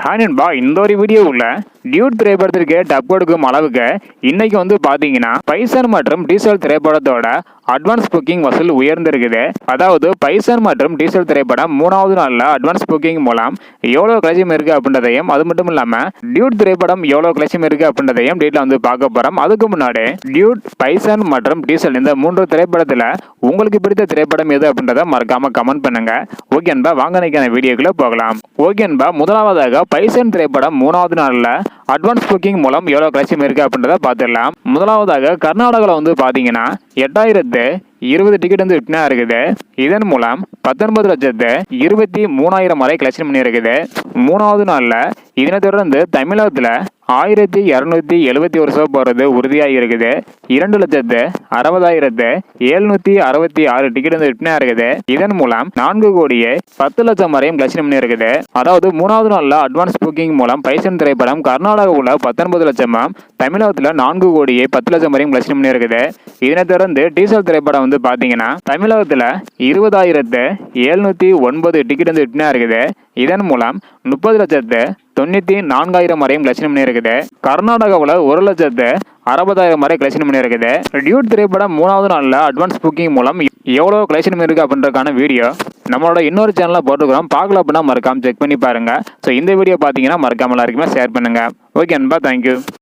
Hi நண்பா, இந்த ஒரு வீடியோவில் டியூட் திரைப்படத்திற்கு டப் கொடுக்கும் அளவுக்கு இன்னைக்கு பார்த்தீங்கன்னா பைசன் மற்றும் டீசல் திரைப்படத்தோட அட்வான்ஸ் புக்கிங் வசூல் உயர்ந்திருக்குது. அதாவது பைசன் மற்றும் டீசல் திரைப்படம் 3வது நாளில் அட்வான்ஸ் புக்கிங் மூலம் எவ்வளோ கலெக்ஷன் இருக்கு அப்படின்றதையும், அது மட்டும் இல்லாமல் டியூட் திரைப்படம் எவ்வளோ கலெக்ஷன் இருக்கு அப்படின்றதையும் டீட்டெயில் பார்க்க போகிறோம். அதுக்கு முன்னாடி டியூட், பைசன் மற்றும் டீசல் இந்த 3 திரைப்படத்தில் உங்களுக்கு பிடித்த திரைப்படம் எது அப்படின்றத மறக்காம கமெண்ட் பண்ணுங்க. ஓகே நண்பா, வாங்க இன்னைக்கான வீடியோக்குள்ள போகலாம். ஓகே நண்பா, முதலாவதாக பைசன் திரைப்படம் 3வது நாளில் அட்வான்ஸ் புக்கிங் மூலம் எவ்வளோ கலெக்ஷன் இருக்கு அப்படின்றத பார்த்துடலாம். முதலாவதாக கர்நாடகாவில் பார்த்தீங்கன்னா 8020 டிக்கெட் விற்பனை இருக்குது. இதன் மூலம் 19,23,000 வரை கலெக்ஷன் பண்ணி இருக்குது 3வது நாளில். இதனை தொடர்ந்து தமிழகத்தில் 1271 ஷோ போகிறது உறுதியாக இருக்குது. 2,60,766 டிக்கெட் விற்பனை இருக்குது. இதன் மூலம் 4,10,00,000 வரையும் கலெக்ஷன் பண்ணி இருக்குது. அதாவது 3வது நாளில் அட்வான்ஸ் புக்கிங் மூலம் பைசன் திரைப்படம் கர்நாடகாவில் 19 லட்சமும், தமிழகத்தில் 4,10,00,000 வரையும் கலெக்ஷன் பண்ணி இருக்குது. இதனை தொடர்ந்து டீசல் திரைப்படம் பார்த்தீங்கன்னா தமிழகத்தில் 20,709 டிக்கெட் விற்பனை இருக்குது. இதன் மூலம் 30,94,000 வரையும் கலெக்ஷன் பண்ணி இருக்குது. கர்நாடகாவில் 1,60,000 வரை கலெக்ஷன் பண்ணி இருக்குது. டியூட் திரைப்படம் 3வது நாளில் அட்வான்ஸ் புக்கிங் மூலம் எவ்வளோ கலெக்ஷன் இருக்கு அப்படின்றதுக்கான வீடியோ நம்மளோட இன்னொரு சேனலில் போட்டுக்கிறோம். பார்க்கல அப்படின்னா மறக்காம செக் பண்ணி பாருங்க. ஸோ இந்த வீடியோ பார்த்தீங்கன்னா மறக்காம எல்லாருக்குமே ஷேர் பண்ணுங்க. ஓகே நண்பா, தேங்க்யூ.